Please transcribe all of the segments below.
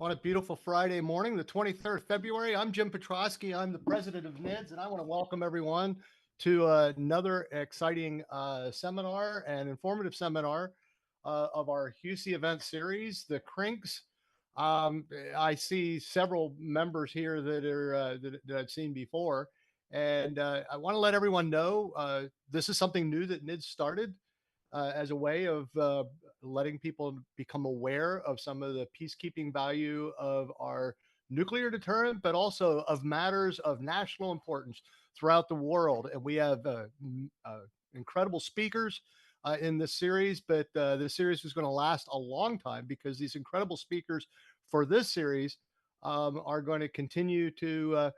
On a beautiful Friday morning, the 23rd of February. I'm Jim Petrosky. I'm the president of NIDS, and I want to welcome everyone to another exciting seminar and informative seminar of our Huessy event series, the Crinks. I see several members here that are that I've seen before, and I want to let everyone know this is something new that NIDS started as a way of letting people become aware of some of the peacekeeping value of our nuclear deterrent, but also of matters of national importance throughout the world. And we have incredible speakers in this series, but this series is going to last a long time because these incredible speakers for this series are going to continue to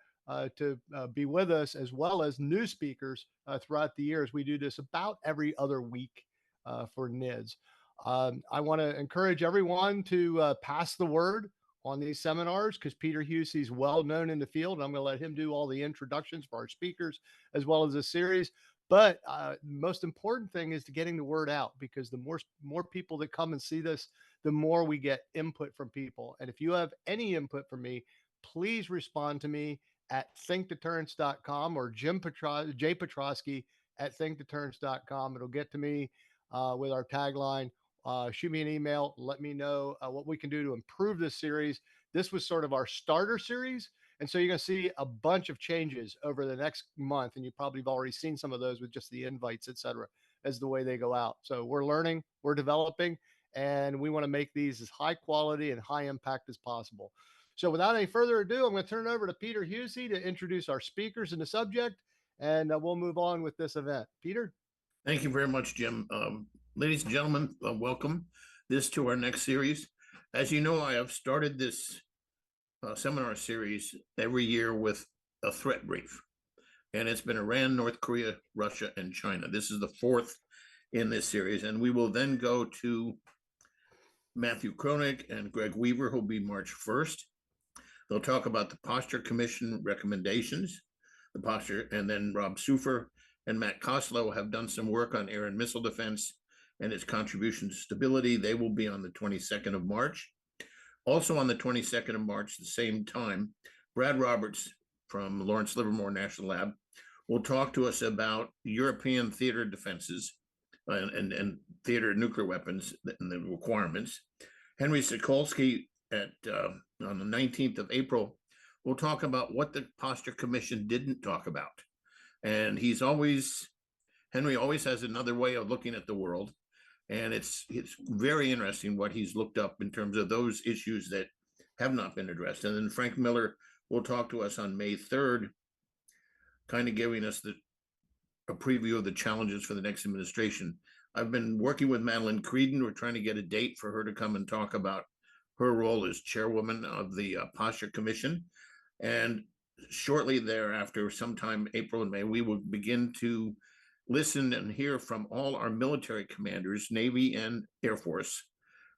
be with us, as well as new speakers throughout the years. We do this about every other week for NIDS. I want to encourage everyone to pass the word on these seminars because Peter Huessy is well known in the field. And I'm going to let him do all the introductions for our speakers as well as the series. But most important thing is to getting the word out, because the more people that come and see this, the more we get input from people. And if you have any input from me, please respond to me at thinkdeterrence.com or J. Petrosky at thinkdeterrence.com. It'll get to me with our tagline. Shoot me an email. Let me know what we can do to improve this series. This was sort of our starter series. And so you're going to see a bunch of changes over the next month. And you probably have already seen some of those with just the invites, et cetera, as the way they go out. So we're learning, we're developing, and we want to make these as high quality and high impact as possible. So without any further ado, I'm going to turn it over to Peter Huessy to introduce our speakers and the subject, and we'll move on with this event. Peter? Thank you very much, Jim. Ladies and gentlemen, welcome this to our next series. As you know, I have started this seminar series every year with a threat brief, and it's been Iran, North Korea, Russia, and China. This is the fourth in this series, and we will then go to Matthew Kronig and Greg Weaver, who'll be March 1st. They'll talk about the Posture Commission recommendations, the posture, and then Rob Sufer and Matt Koslow have done some work on air and missile defense and its contribution to stability. They will be on the 22nd of March. Also on the 22nd of March, the same time, Brad Roberts from Lawrence Livermore National Lab will talk to us about European theater defenses and theater nuclear weapons and the requirements. Henry Sokolsky on the 19th of April will talk about what the Posture Commission didn't talk about. And Henry always has another way of looking at the world. And it's very interesting what he's looked up in terms of those issues that have not been addressed. And then Frank Miller will talk to us on May 3rd, kind of giving us a preview of the challenges for the next administration. I've been working with Madeline Creedon. We're trying to get a date for her to come and talk about her role as chairwoman of the Posture Commission. And shortly thereafter, sometime April and May, we will begin to listen and hear from all our military commanders, Navy and Air Force,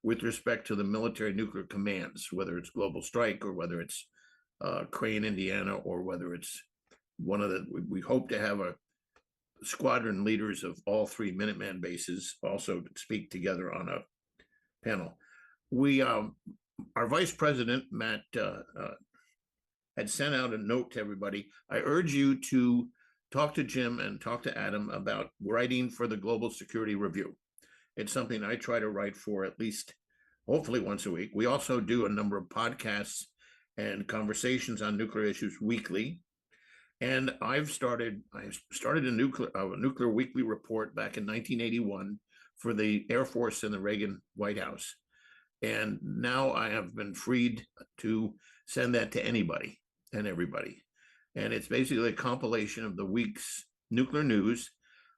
with respect to the military nuclear commands, whether it's Global Strike or whether it's Crane, Indiana, or whether it's we hope to have a squadron leaders of all three Minuteman bases also speak together on a panel. Our vice president, Matt, had sent out a note to everybody. I urge you to talk to Jim and talk to Adam about writing for the Global Security Review. It's something I try to write for at least, hopefully once a week. We also do a number of podcasts and conversations on nuclear issues weekly. And I started a nuclear weekly report back in 1981 for the Air Force and the Reagan White House. And now I have been freed to send that to anybody and everybody. And it's basically a compilation of the week's nuclear news.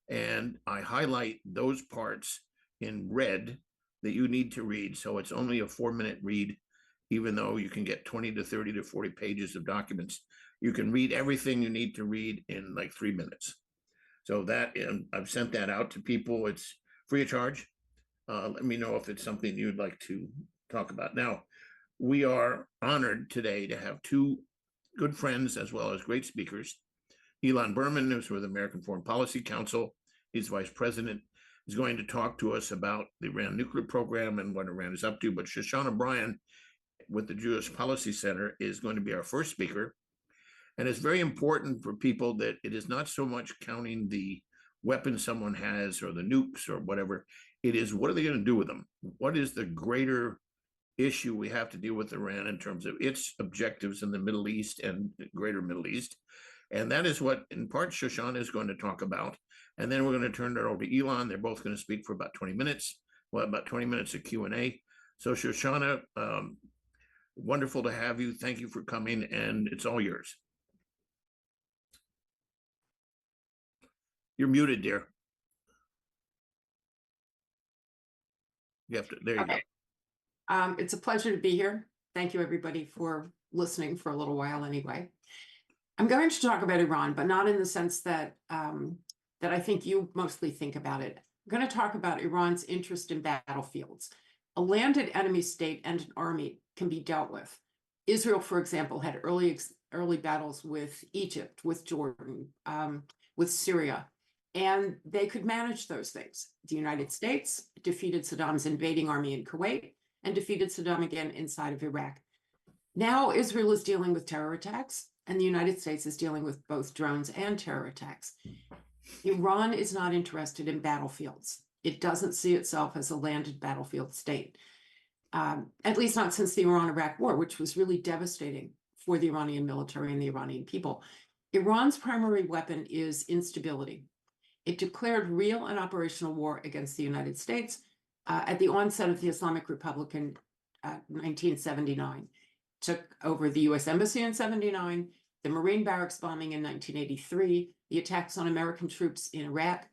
And I highlight those parts in red that you need to read. So it's only a 4-minute read, even though you can get 20 to 30 to 40 pages of documents. You can read everything you need to read in like 3 minutes. So I've sent that out to people. It's free of charge. Let me know if it's something you'd like to talk about. Now, we are honored today to have two good friends as well as great speakers. Ilan Berman, who's with the American Foreign Policy Council, he's vice president, is going to talk to us about the Iran nuclear program and what Iran is up to. But Shoshana Bryen with the Jewish Policy Center, is going to be our first speaker. And it's very important for people that it is not so much counting the weapons someone has or the nukes or whatever. It is, what are they going to do with them? What is the greater issue we have to deal with Iran in terms of its objectives in the Middle East and the greater Middle East? And that is what, in part, Shoshana is going to talk about. And then we're going to turn it over to Ilan. They're both going to speak for about 20 minutes. Well, about 20 minutes of Q&A. So Shoshana, wonderful to have you. Thank you for coming, and it's all yours. You're muted, dear. You have to, there you Okay. go. It's a pleasure to be here. Thank you, everybody, for listening for a little while anyway. I'm going to talk about Iran, but not in the sense that that I think you mostly think about it. I'm going to talk about Iran's interest in battlefields. A landed enemy state and an army can be dealt with. Israel, for example, had early battles with Egypt, with Jordan, with Syria, and they could manage those things. The United States defeated Saddam's invading army in Kuwait and defeated Saddam again inside of Iraq. Now Israel is dealing with terror attacks, and the United States is dealing with both drones and terror attacks. Iran is not interested in battlefields. It doesn't see itself as a landed battlefield state, at least not since the Iran-Iraq war, which was really devastating for the Iranian military and the Iranian people. Iran's primary weapon is instability. It declared real and operational war against the United States at the onset of the Islamic Republic in 1979. Took over the US Embassy in 79, the Marine barracks bombing in 1983, the attacks on American troops in Iraq,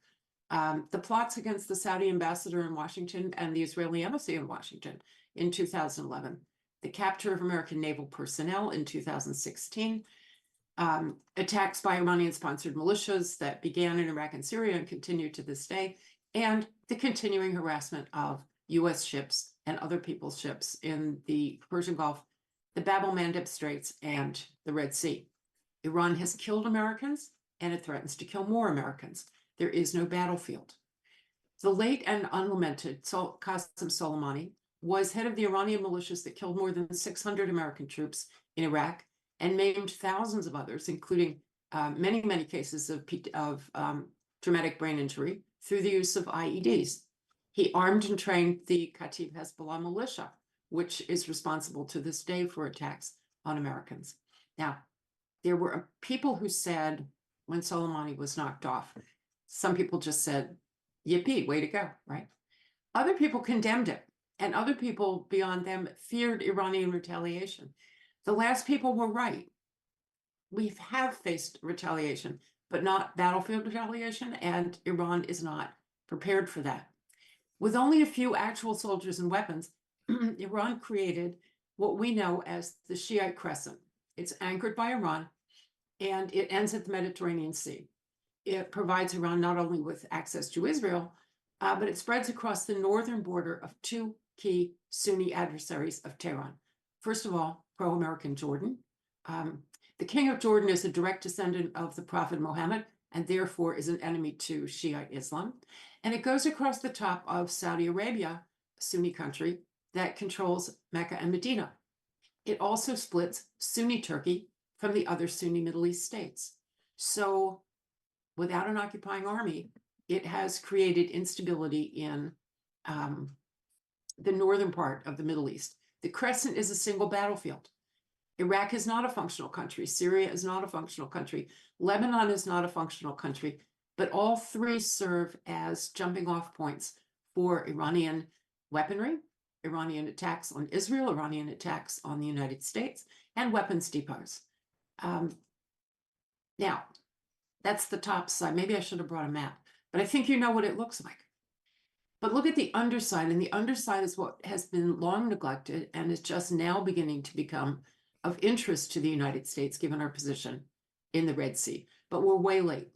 the plots against the Saudi ambassador in Washington and the Israeli embassy in Washington in 2011, the capture of American naval personnel in 2016, attacks by Iranian-sponsored militias that began in Iraq and Syria and continue to this day, and the continuing harassment of US ships and other people's ships in the Persian Gulf, the Bab el-Mandeb Straits, and the Red Sea. Iran has killed Americans, and it threatens to kill more Americans. There is no battlefield. The late and unlamented Qasem Soleimani was head of the Iranian militias that killed more than 600 American troops in Iraq and maimed thousands of others, including many, many cases of traumatic brain injury through the use of IEDs. He armed and trained the Kataib Hezbollah militia, which is responsible to this day for attacks on Americans. Now, there were people who said when Soleimani was knocked off, some people just said, yippee, way to go, right? Other people condemned it, and other people beyond them feared Iranian retaliation. The last people were right. We have faced retaliation, but not battlefield retaliation, and Iran is not prepared for that. With only a few actual soldiers and weapons, Iran created what we know as the Shiite Crescent. It's anchored by Iran, and it ends at the Mediterranean Sea. It provides Iran not only with access to Israel, but it spreads across the northern border of two key Sunni adversaries of Tehran. First of all, pro-American Jordan. The king of Jordan is a direct descendant of the Prophet Muhammad, and therefore is an enemy to Shiite Islam. And it goes across the top of Saudi Arabia, a Sunni country that controls Mecca and Medina. It also splits Sunni Turkey from the other Sunni Middle East states. So without an occupying army, it has created instability in the northern part of the Middle East. The Crescent is a single battlefield. Iraq is not a functional country. Syria is not a functional country. Lebanon is not a functional country, but all three serve as jumping off points for Iranian weaponry, Iranian attacks on Israel, Iranian attacks on the United States, and weapons depots. Now, that's the top side. Maybe I should have brought a map, but I think you know what it looks like. But look at the underside, and the underside is what has been long neglected and is just now beginning to become of interest to the United States, given our position in the Red Sea. But we're way late.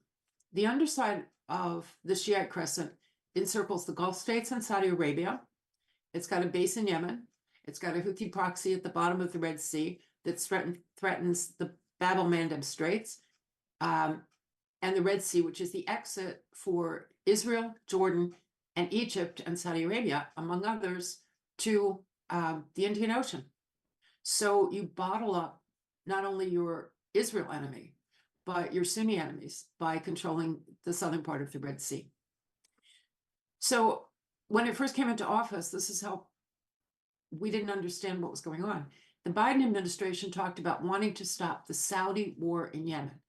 The underside of the Shiite Crescent encircles the Gulf states and Saudi Arabia. It's got a base in Yemen. It's got a Houthi proxy at the bottom of the Red Sea that threatens the Bab el-Mandeb Straits and the Red Sea, which is the exit for Israel, Jordan, and Egypt and Saudi Arabia, among others, to the Indian Ocean. So you bottle up not only your Israel enemy, but your Sunni enemies by controlling the southern part of the Red Sea. So when it first came into office, this is how we didn't understand what was going on. The Biden administration talked about wanting to stop the Saudi war in Yemen.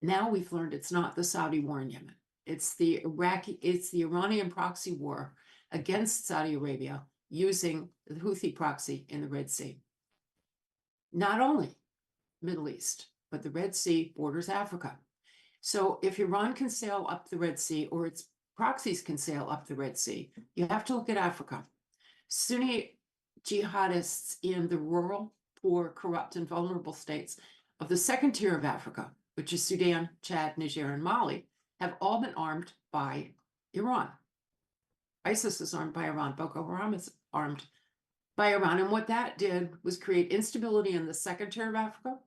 Now we've learned it's not the Saudi war in Yemen. It's the Iranian proxy war against Saudi Arabia using the Houthi proxy in the Red Sea. Not only Middle East, but the Red Sea borders Africa. So if Iran can sail up the Red Sea, or its proxies can sail up the Red Sea, you have to look at Africa. Sunni jihadists in the rural, poor, corrupt, and vulnerable states of the second tier of Africa, which is Sudan, Chad, Niger, and Mali, have all been armed by Iran. ISIS is armed by Iran. Boko Haram is armed by Iran. And what that did was create instability in the second tier of Africa,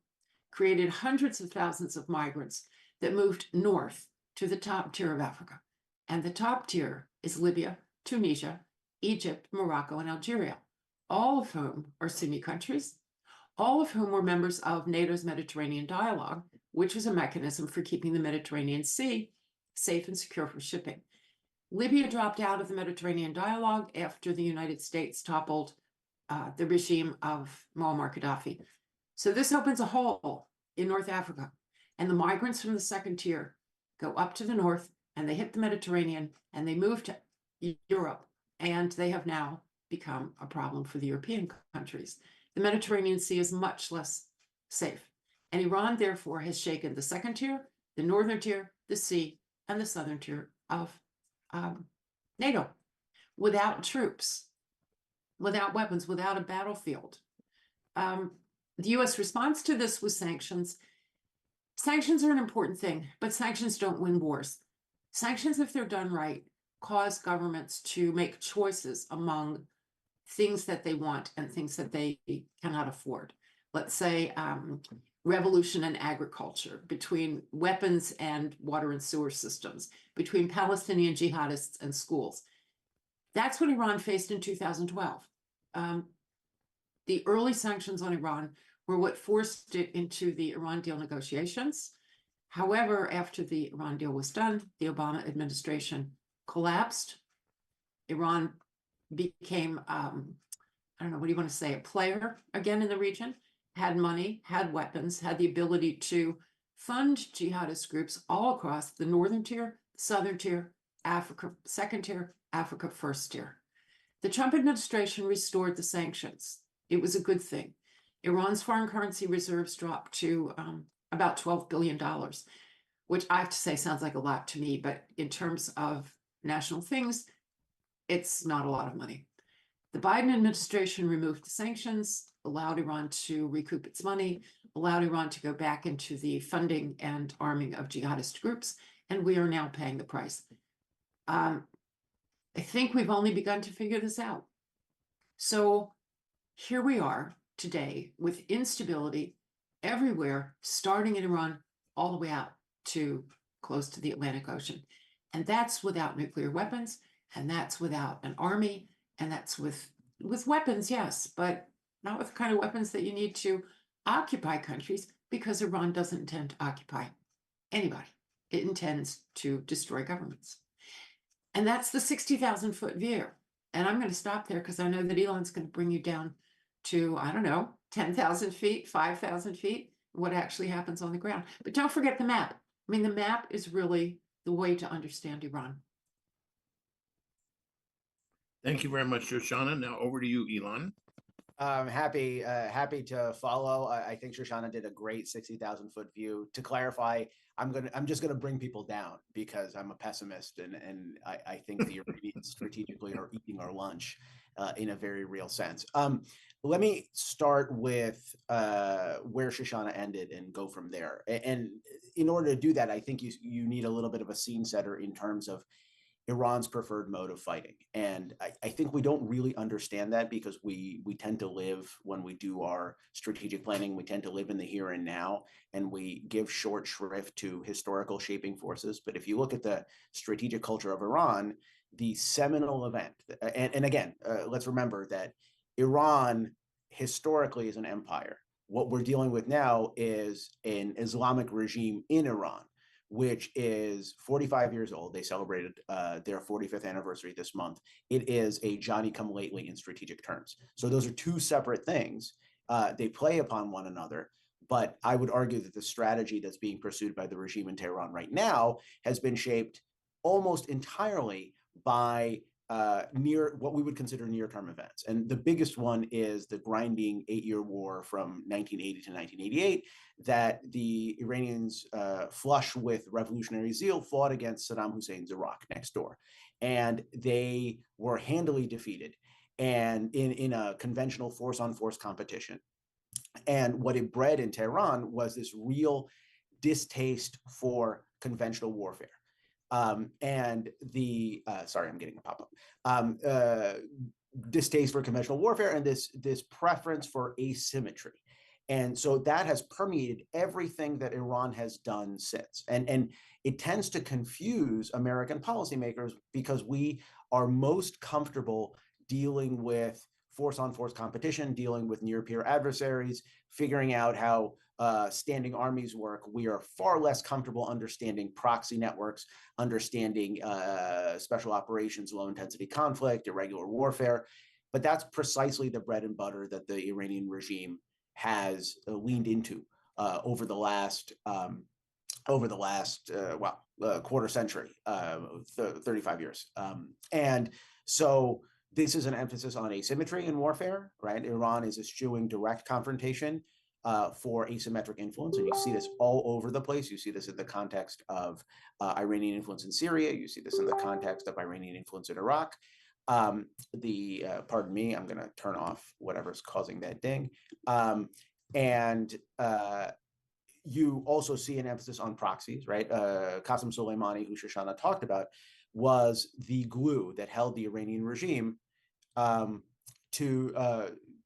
created hundreds of thousands of migrants that moved north to the top tier of Africa. And the top tier is Libya, Tunisia, Egypt, Morocco, and Algeria, all of whom are Sunni countries, all of whom were members of NATO's Mediterranean Dialogue, which was a mechanism for keeping the Mediterranean Sea safe and secure for shipping. Libya dropped out of the Mediterranean Dialogue after the United States toppled the regime of Muammar Gaddafi. So this opens a hole in North Africa, and the migrants from the second tier go up to the north, and they hit the Mediterranean, and they move to Europe, and they have now become a problem for the European countries. The Mediterranean Sea is much less safe, and Iran therefore has shaken the second tier, the northern tier, the sea, and the southern tier of NATO, without troops, without weapons, without a battlefield. The US response to this was sanctions. Sanctions are an important thing, but sanctions don't win wars. Sanctions, if they're done right, cause governments to make choices among things that they want and things that they cannot afford. Let's say revolution in agriculture, between weapons and water and sewer systems, between Palestinian jihadists and schools. That's what Iran faced in 2012. The early sanctions on Iran were what forced it into the Iran deal negotiations. However, after the Iran deal was done, the Obama administration collapsed. Iran became, I don't know, what do you want to say, a player again in the region, had money, had weapons, had the ability to fund jihadist groups all across the northern tier, southern tier, Africa second tier, Africa first tier. The Trump administration restored the sanctions. It was a good thing. Iran's foreign currency reserves dropped to about $12 billion, which I have to say sounds like a lot to me, but in terms of national things, it's not a lot of money. The Biden administration removed the sanctions, allowed Iran to recoup its money, allowed Iran to go back into the funding and arming of jihadist groups, and we are now paying the price. I think we've only begun to figure this out. So here we are today with instability everywhere, starting in Iran all the way out to close to the Atlantic Ocean. And that's without nuclear weapons, and that's without an army, and that's with weapons, yes, but not with the kind of weapons that you need to occupy countries, because Iran doesn't intend to occupy anybody. It intends to destroy governments. And that's the 60,000-foot view. And I'm going to stop there because I know that Ilan's going to bring you down to, I don't know, 10,000 feet, 5,000 feet, what actually happens on the ground. But don't forget the map. I mean, the map is really the way to understand Iran. Thank you very much, Shoshana. Now over to you, Ilan. Happy to follow. I think Shoshana did a great 60,000-foot view. To clarify, I'm just gonna bring people down because I'm a pessimist, and I think the Iranians strategically are eating our lunch in a very real sense. Let me start with where Shoshana ended and go from there. And in order to do that, I think you need a little bit of a scene setter in terms of Iran's preferred mode of fighting. And I think we don't really understand that because we tend to live, when we do our strategic planning, we tend to live in the here and now, and we give short shrift to historical shaping forces. But if you look at the strategic culture of Iran, the seminal event, and again, let's remember that Iran historically is an empire. What we're dealing with now is an Islamic regime in Iran, which is 45 years old. They celebrated their 45th anniversary this month. It is a Johnny-come-lately in strategic terms. So those are two separate things. They play upon one another, but I would argue that the strategy that's being pursued by the regime in Tehran right now has been shaped almost entirely by what we would consider near-term events. And the biggest one is the grinding 8-year war from 1980 to 1988 that the Iranians, flush with revolutionary zeal, fought against Saddam Hussein's Iraq next door. And they were handily defeated and in a conventional force-on-force competition. And what it bred in Tehran was this real distaste for conventional warfare. And the sorry, I'm getting a pop-up. Distaste for conventional warfare and this preference for asymmetry. And so that has permeated everything that Iran has done since. And it tends to confuse American policymakers because we are most comfortable dealing with force-on-force competition, dealing with near-peer adversaries, figuring out how standing armies work. We are far less comfortable understanding proxy networks, understanding special operations, low-intensity conflict, irregular warfare. But that's precisely the bread and butter that the Iranian regime has leaned into over the last quarter century, 35 years. And so this is an emphasis on asymmetry in warfare, right? Iran is eschewing direct confrontation for asymmetric influence. And you see this all over the place. You see this in the context of Iranian influence in Syria. You see this in the context of Iranian influence in Iraq. Pardon me, I'm going to turn off whatever's causing that ding. You also see an emphasis on proxies, right? Qasem Soleimani, who Shoshana talked about, was the glue that held the Iranian regime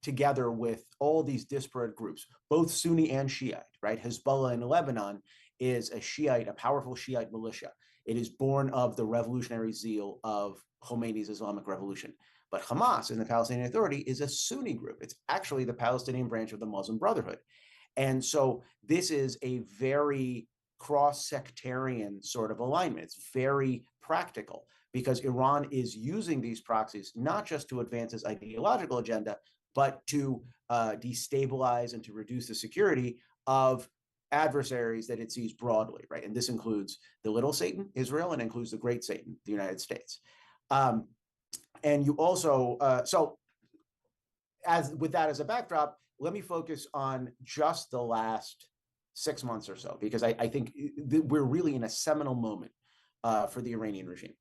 together with all these disparate groups, both Sunni and Shiite, right? Hezbollah in Lebanon is a powerful Shiite militia. It is born of the revolutionary zeal of Khomeini's Islamic Revolution. But Hamas in the Palestinian Authority is a Sunni group. It's actually the Palestinian branch of the Muslim Brotherhood. And so this is a very cross-sectarian sort of alignment. It's very practical because Iran is using these proxies not just to advance its ideological agenda, but to destabilize and to reduce the security of adversaries that it sees broadly, right? And this includes the little Satan, Israel, and includes the great Satan, the United States. And you also, with that as a backdrop, let me focus on just the last 6 months or so, because I think we're really in a seminal moment for the Iranian regime.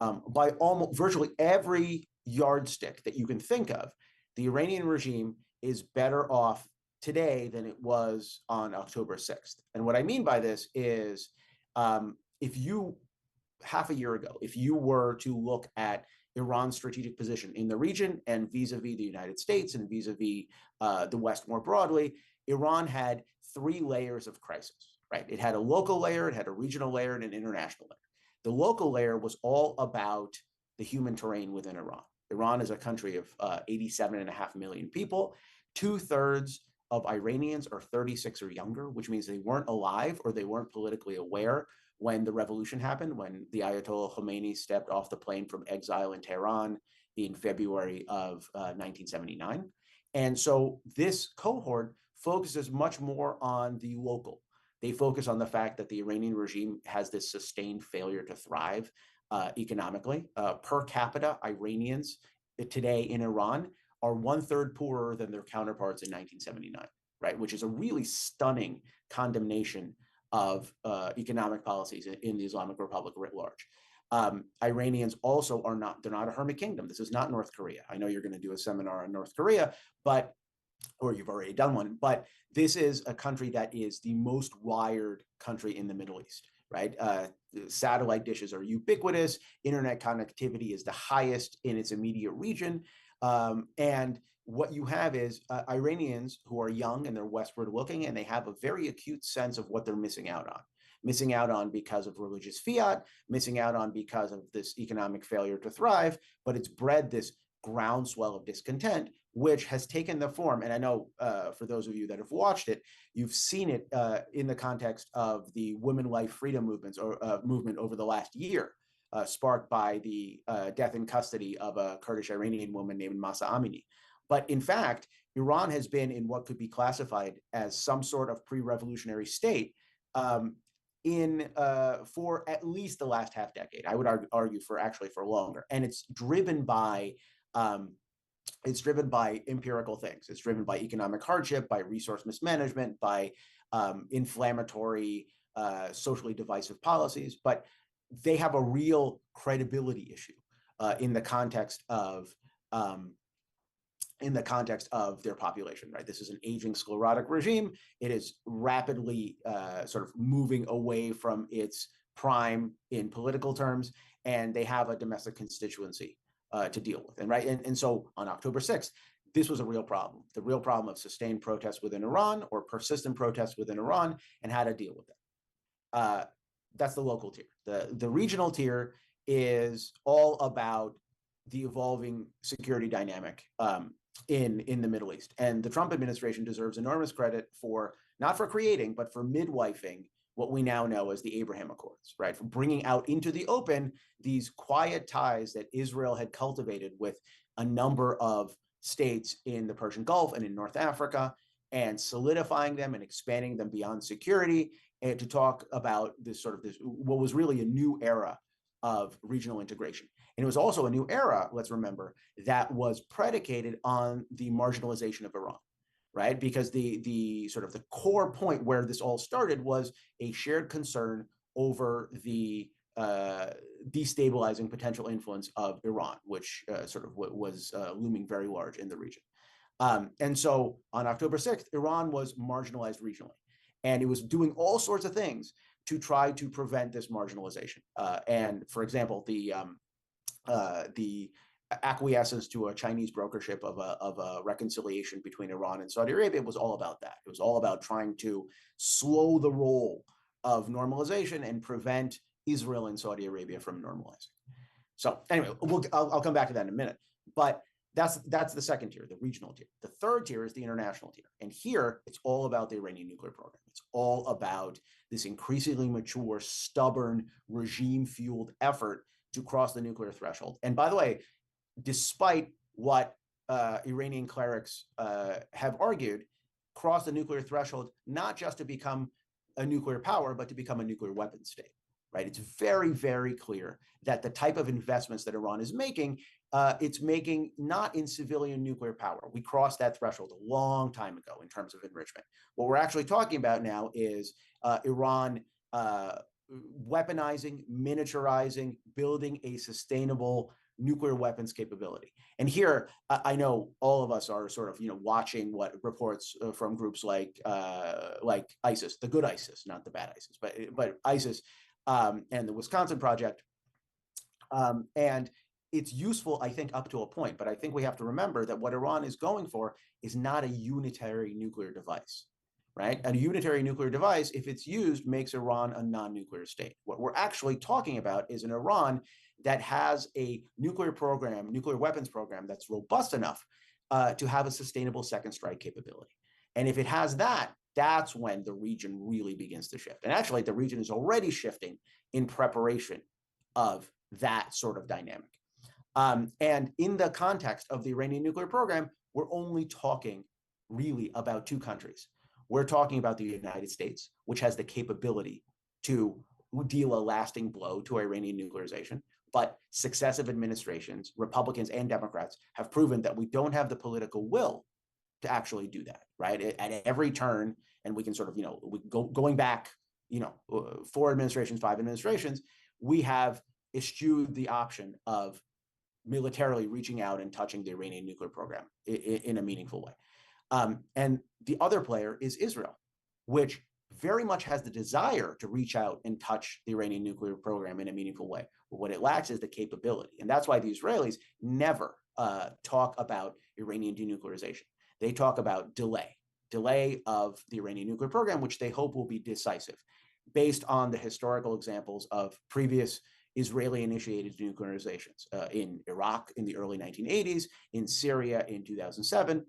By almost virtually every yardstick that you can think of, the Iranian regime is better off today than it was on October 6th. And what I mean by this is half a year ago, if you were to look at Iran's strategic position in the region and vis-a-vis the United States and vis-a-vis the West more broadly, Iran had 3 layers of crisis, right? It had a local layer, it had a regional layer, and an international layer. The local layer was all about the human terrain within Iran. Iran is a country of 87.5 million people. 2/3 of Iranians are 36 or younger, which means they weren't alive or they weren't politically aware when the revolution happened, when the Ayatollah Khomeini stepped off the plane from exile in Tehran in February of 1979. And so this cohort focuses much more on the local. They focus on the fact that the Iranian regime has this sustained failure to thrive economically. Per capita, Iranians today in Iran are 1/3 poorer than their counterparts in 1979, right? Which is a really stunning condemnation of economic policies in the Islamic Republic writ large. Iranians also they're not a hermit kingdom. This is not North Korea. I know you're going to do a seminar on North Korea, or you've already done one, but this is a country that is the most wired country in the Middle East, right? Satellite dishes are ubiquitous. Internet connectivity is the highest in its immediate region. And what you have is Iranians who are young and they're westward looking, and they have a very acute sense of what they're missing out on because of religious fiat, missing out on because of this economic failure to thrive, but it's bred this groundswell of discontent, which has taken the form, and I know for those of you that have watched it, you've seen it in the context of the women life freedom movement over the last year, sparked by the death in custody of a Kurdish Iranian woman named Mahsa Amini. But in fact, Iran has been in what could be classified as some sort of pre-revolutionary state for at least the last half decade. I would argue for longer, and it's driven by empirical things. It's driven by economic hardship, by resource mismanagement, by inflammatory, socially divisive policies. But they have a real credibility issue in the context of their population, right? This is an aging sclerotic regime. It is rapidly sort of moving away from its prime in political terms, and they have a domestic constituency to deal with. And so on October 6th, this was a real problem, the real problem of sustained protests within Iran or persistent protests within Iran, and how to deal with it. That's the local tier. The regional tier is all about the evolving security dynamic in the Middle East. And the Trump administration deserves enormous credit for, not for creating, but for midwifing what we now know as the Abraham Accords, right? For bringing out into the open these quiet ties that Israel had cultivated with a number of states in the Persian Gulf and in North Africa, and solidifying them and expanding them beyond security, and to talk about this what was really a new era of regional integration. And it was also a new era, let's remember, that was predicated on the marginalization of Iran, right? Because the sort of the core point where this all started was a shared concern over the destabilizing potential influence of Iran, which was looming very large in the region. And so on October 6th, Iran was marginalized regionally, and it was doing all sorts of things to try to prevent this marginalization. And for example, the acquiescence to a Chinese brokership of a reconciliation between Iran and Saudi Arabia was all about that. It was all about trying to slow the roll of normalization and prevent Israel and Saudi Arabia from normalizing. So anyway, I'll come back to that in a minute. But that's the second tier, the regional tier. The third tier is the international tier. And here, it's all about the Iranian nuclear program. It's all about this increasingly mature, stubborn, regime-fueled effort to cross the nuclear threshold. And by the way, despite what Iranian clerics have argued, cross the nuclear threshold, not just to become a nuclear power, but to become a nuclear weapons state, right? It's very, very clear that the type of investments that Iran is making, it's making not in civilian nuclear power. We crossed that threshold a long time ago in terms of enrichment. What we're actually talking about now is Iran weaponizing, miniaturizing, building a sustainable nuclear weapons capability. And here, I know all of us are sort of, watching what reports from groups like ISIS, the good ISIS, not the bad ISIS, but ISIS and the Wisconsin Project. And it's useful, I think, up to a point, but I think we have to remember that what Iran is going for is not a unitary nuclear device, right? A unitary nuclear device, if it's used, makes Iran a non-nuclear state. What we're actually talking about is an Iran that has a nuclear weapons program that's robust enough to have a sustainable second strike capability. And if it has that, that's when the region really begins to shift. And actually, the region is already shifting in preparation of that sort of dynamic. And in the context of the Iranian nuclear program, we're only talking really about two countries. We're talking about the United States, which has the capability to deal a lasting blow to Iranian nuclearization. But successive administrations, Republicans and Democrats, have proven that we don't have the political will to actually do that, right? At every turn, and we can sort of, going back, 4 administrations, 5 administrations, we have eschewed the option of militarily reaching out and touching the Iranian nuclear program in a meaningful way. And the other player is Israel, which very much has the desire to reach out and touch the Iranian nuclear program in a meaningful way. But what it lacks is the capability. And that's why the Israelis never talk about Iranian denuclearization. They talk about delay of the Iranian nuclear program, which they hope will be decisive, based on the historical examples of previous Israeli-initiated denuclearizations in Iraq in the early 1980s, in Syria in 2007.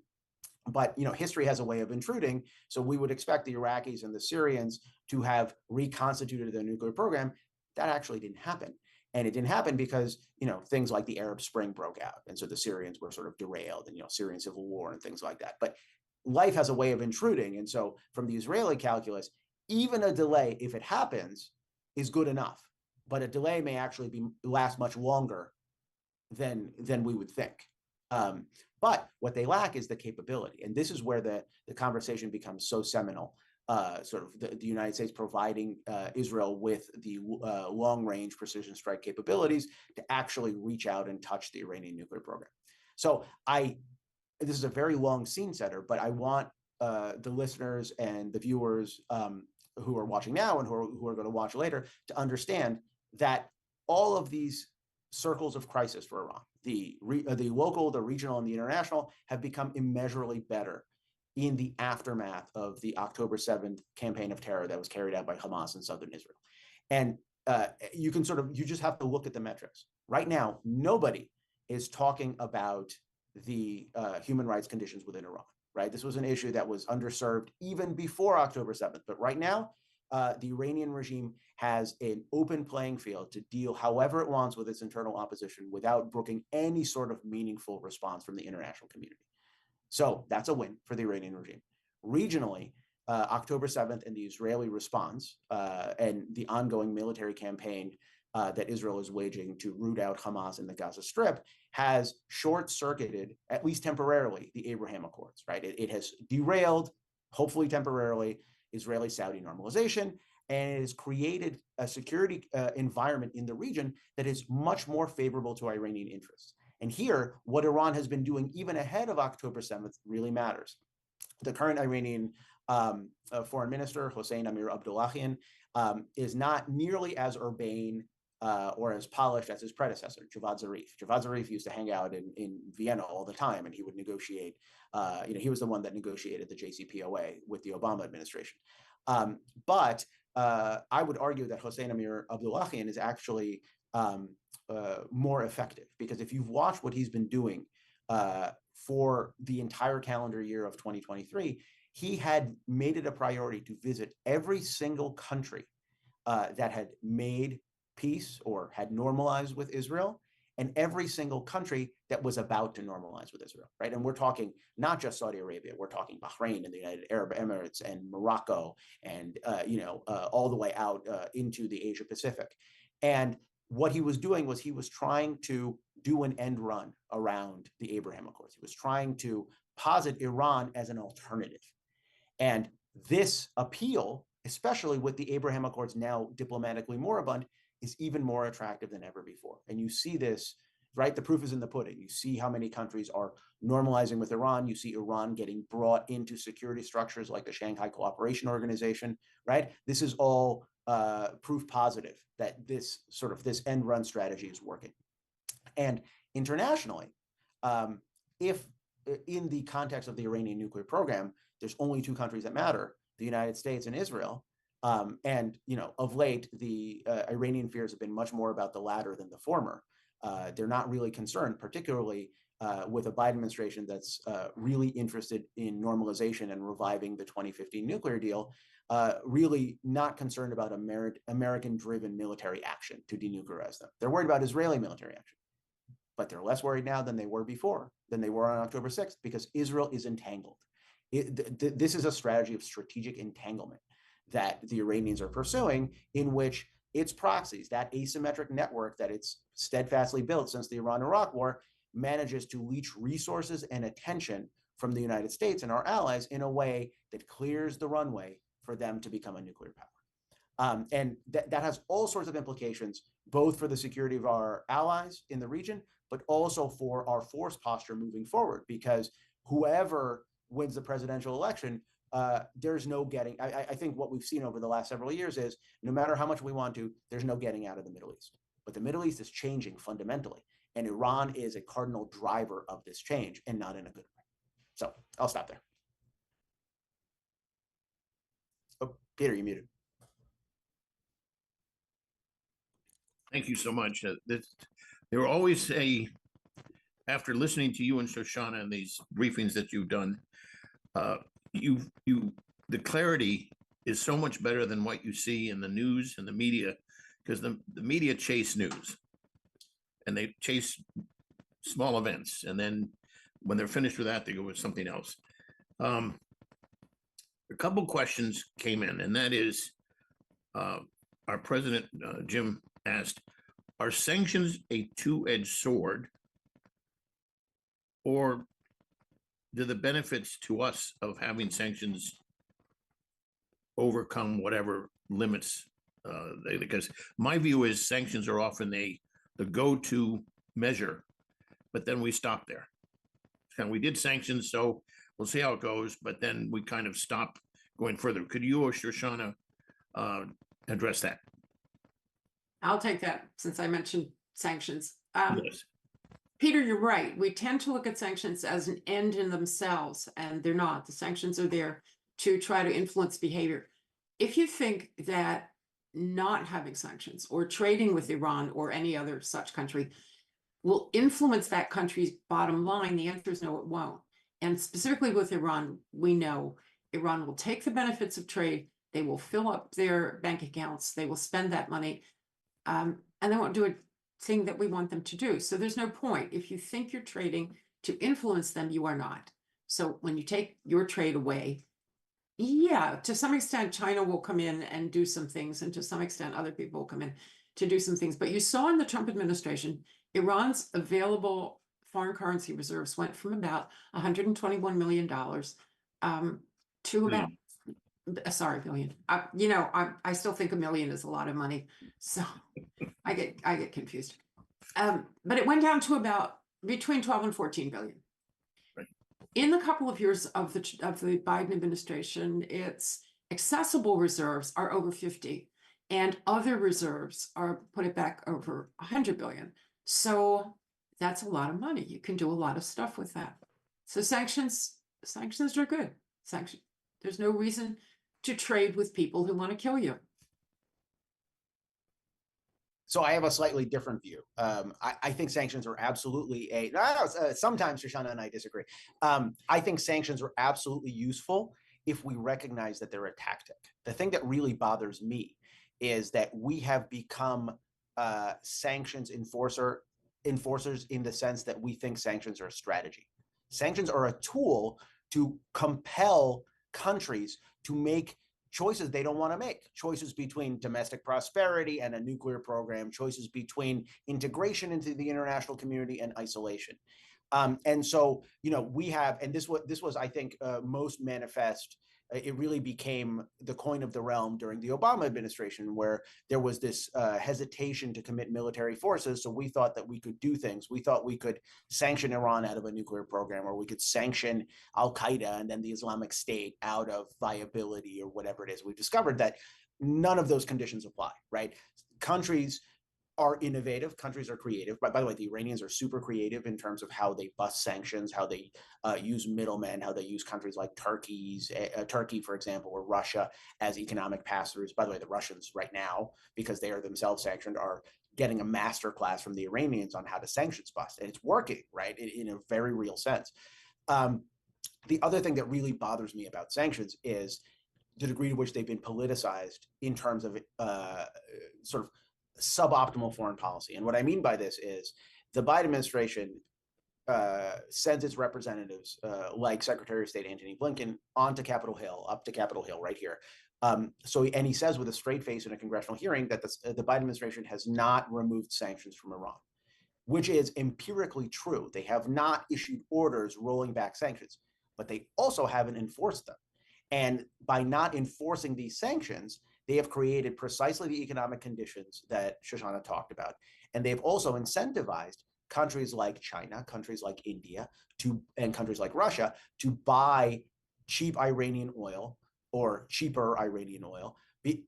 But history has a way of intruding, so we would expect the Iraqis and the Syrians to have reconstituted their nuclear program. That actually didn't happen. And it didn't happen because, things like the Arab Spring broke out. And so the Syrians were sort of derailed and, Syrian civil war and things like that. But life has a way of intruding. And so from the Israeli calculus, even a delay, if it happens, is good enough. But a delay may actually last much longer than we would think. But what they lack is the capability. And this is where the conversation becomes so seminal. Sort of the United States providing Israel with the long-range precision strike capabilities to actually reach out and touch the Iranian nuclear program. So this is a very long scene setter, but I want the listeners and the viewers who are watching now and who are going to watch later to understand that all of these circles of crisis for Iran, the local, the regional, and the international, have become immeasurably better in the aftermath of the October 7th campaign of terror that was carried out by Hamas in southern Israel. And you just have to look at the metrics. Right now, nobody is talking about the human rights conditions within Iran, right? This was an issue that was underserved even before October 7th. But right now, the Iranian regime has an open playing field to deal however it wants with its internal opposition without brooking any sort of meaningful response from the international community. So that's a win for the Iranian regime. Regionally, October 7th and the Israeli response and the ongoing military campaign that Israel is waging to root out Hamas in the Gaza Strip has short-circuited, at least temporarily, the Abraham Accords, right? It has derailed, hopefully temporarily, Israeli-Saudi normalization, and it has created a security environment in the region that is much more favorable to Iranian interests. And here, what Iran has been doing even ahead of October 7th really matters. The current Iranian foreign minister, Hossein Amir-Abdollahian, is not nearly as urbane or as polished as his predecessor, Javad Zarif. Javad Zarif used to hang out in Vienna all the time, and he would negotiate. He was the one that negotiated the JCPOA with the Obama administration. But I would argue that Hossein Amir-Abdollahian is actually more effective, because if you've watched what he's been doing for the entire calendar year of 2023, he had made it a priority to visit every single country that had made peace or had normalized with Israel, and every single country that was about to normalize with Israel, right? And we're talking not just Saudi Arabia, we're talking Bahrain and the United Arab Emirates and Morocco and, all the way out into the Asia Pacific. And what he was doing was he was trying to do an end run around the Abraham Accords. He was trying to posit Iran as an alternative. And this appeal, especially with the Abraham Accords now diplomatically moribund, is even more attractive than ever before. And you see this, right? The proof is in the pudding. You see how many countries are normalizing with Iran. You see Iran getting brought into security structures like the Shanghai Cooperation Organization, right? This is all proof positive that this end run strategy is working. And internationally, if in the context of the Iranian nuclear program, there's only two countries that matter, the United States and Israel. And of late, the Iranian fears have been much more about the latter than the former. They're not really concerned, particularly with a Biden administration that's really interested in normalization and reviving the 2015 nuclear deal, really not concerned about American-driven military action to denuclearize them. They're worried about Israeli military action. But they're less worried now than they were before, than they were on October 6th, because Israel is entangled. This is a strategy of strategic entanglement that the Iranians are pursuing, in which its proxies, that asymmetric network that it's steadfastly built since the Iran-Iraq War, manages to leech resources and attention from the United States and our allies in a way that clears the runway for them to become a nuclear power. And that has all sorts of implications, both for the security of our allies in the region, but also for our force posture moving forward, because whoever wins the presidential election, there's no getting, I think what we've seen over the last several years is no matter how much we want to, there's no getting out of the Middle East. But the Middle East is changing fundamentally, and Iran is a cardinal driver of this change, and not in a good way. So I'll stop there. Oh, Peter, you muted. Thank you so much. There were always after listening to you and Shoshana and these briefings that you've done, the clarity is so much better than what you see in the news and the media, because the media chase news and they chase small events. And then when they're finished with that, they go with something else. A couple questions came in, and that is, our president, Jim, asked, are sanctions a two-edged sword, or do the benefits to us of having sanctions overcome whatever limits? Because my view is sanctions are often the go-to measure, but then we stop there. And we did sanctions, so we'll see how it goes, but then we kind of stop going further. Could you or Shoshana address that? I'll take that since I mentioned sanctions. Yes. Peter, you're right. We tend to look at sanctions as an end in themselves, and they're not. The sanctions are there to try to influence behavior. If you think that not having sanctions or trading with Iran or any other such country will influence that country's bottom line, the answer is no, it won't. And specifically with Iran, we know Iran will take the benefits of trade, they will fill up their bank accounts, they will spend that money, and they won't do a thing that we want them to do. So there's no point. If you think you're trading to influence them, you are not. So when you take your trade away, yeah, to some extent, China will come in and do some things, and to some extent, other people will come in to do some things. But you saw in the Trump administration, Iran's available foreign currency reserves went from about $121 million to about, sorry, billion. I still think $1 million is a lot of money, so I get confused. But it went down to about between 12 and 14 billion. Right. In the couple of years of the Biden administration, its accessible reserves are over 50, and other reserves are put it back over 100 billion. So that's a lot of money. You can do a lot of stuff with that. So sanctions are good. There's no reason to trade with people who want to kill you. So I have a slightly different view. I think sanctions are absolutely sometimes Shoshana and I disagree. I think sanctions are absolutely useful if we recognize that they're a tactic. The thing that really bothers me is that we have become sanctions enforcers in the sense that we think sanctions are a strategy. Sanctions are a tool to compel countries to make choices they don't want to make, choices between domestic prosperity and a nuclear program, choices between integration into the international community and isolation. And so, we have, and this was, I think, most manifest. It really became the coin of the realm during the Obama administration, where there was this hesitation to commit military forces. So we thought that we could do things. We thought we could sanction Iran out of a nuclear program, or we could sanction Al-Qaeda and then the Islamic State out of viability or whatever it is. We discovered that none of those conditions apply, right? Countries are innovative, countries are creative. By the way, the Iranians are super creative in terms of how they bust sanctions, how they use middlemen, how they use countries like Turkey, for example, or Russia as economic pass-throughs. By the way, the Russians right now, because they are themselves sanctioned, are getting a master class from the Iranians on how to sanctions bust. And it's working, right, in a very real sense. The other thing that really bothers me about sanctions is the degree to which they've been politicized in terms of sort of suboptimal foreign policy. And what I mean by this is the Biden administration sends its representatives, like Secretary of State Antony Blinken, up to Capitol Hill right here. And he says with a straight face in a congressional hearing that the Biden administration has not removed sanctions from Iran, which is empirically true. They have not issued orders rolling back sanctions, but they also haven't enforced them. And by not enforcing these sanctions, they have created precisely the economic conditions that Shoshana talked about. And they've also incentivized countries like China, countries like India, and countries like Russia to buy cheap Iranian oil or cheaper Iranian oil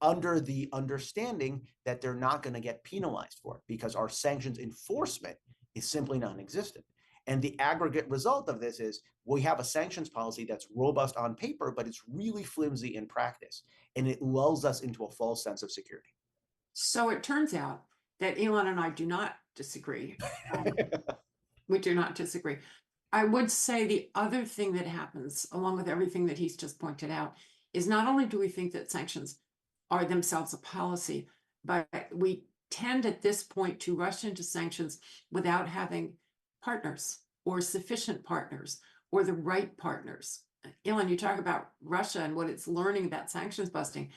under the understanding that they're not going to get penalized for it, because our sanctions enforcement is simply non-existent. And the aggregate result of this is we have a sanctions policy that's robust on paper, but it's really flimsy in practice. And it lulls us into a false sense of security. So it turns out that Ilan and I do not disagree. We do not disagree. I would say the other thing that happens, along with everything that he's just pointed out, is not only do we think that sanctions are themselves a policy, but we tend at this point to rush into sanctions without having partners or sufficient partners or the right partners. Ilan, you talk about Russia and what it's learning about sanctions busting.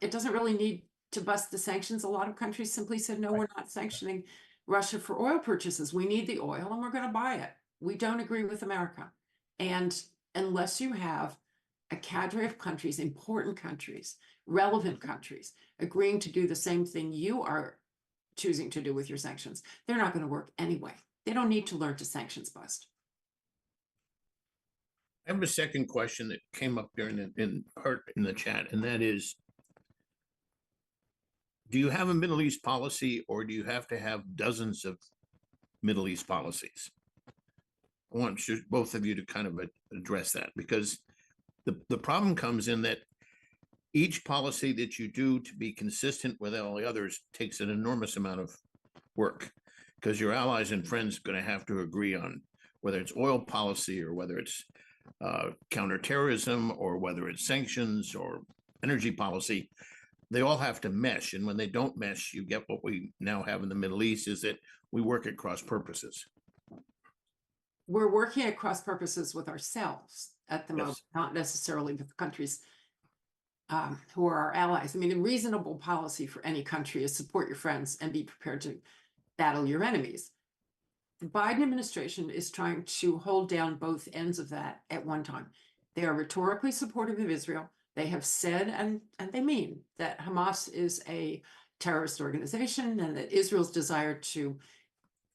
It doesn't really need to bust the sanctions. A lot of countries simply said, no, we're not sanctioning Russia for oil purchases. We need the oil and we're going to buy it. We don't agree with America. And unless you have a cadre of countries, important countries, relevant countries, agreeing to do the same thing you are choosing to do with your sanctions, they're not going to work anyway. They don't need to learn to sanctions bust. I have a second question that came up during in the chat, and that is, do you have a Middle East policy, or do you have to have dozens of Middle East policies? I want both of you to kind of address that, because the problem comes in that each policy that you do to be consistent with all the others takes an enormous amount of work, because your allies and friends are going to have to agree on whether it's oil policy or whether it's counterterrorism or whether it's sanctions or energy policy. They all have to mesh. And when they don't mesh, you get what we now have in the Middle East, is that we work at cross purposes. We're working at cross purposes with ourselves at the Yes. moment, not necessarily with countries who are our allies. I mean, a reasonable policy for any country is support your friends and be prepared to battle your enemies. The Biden administration is trying to hold down both ends of that at one time. They are rhetorically supportive of Israel. They have said, and they mean, that Hamas is a terrorist organization and that Israel's desire to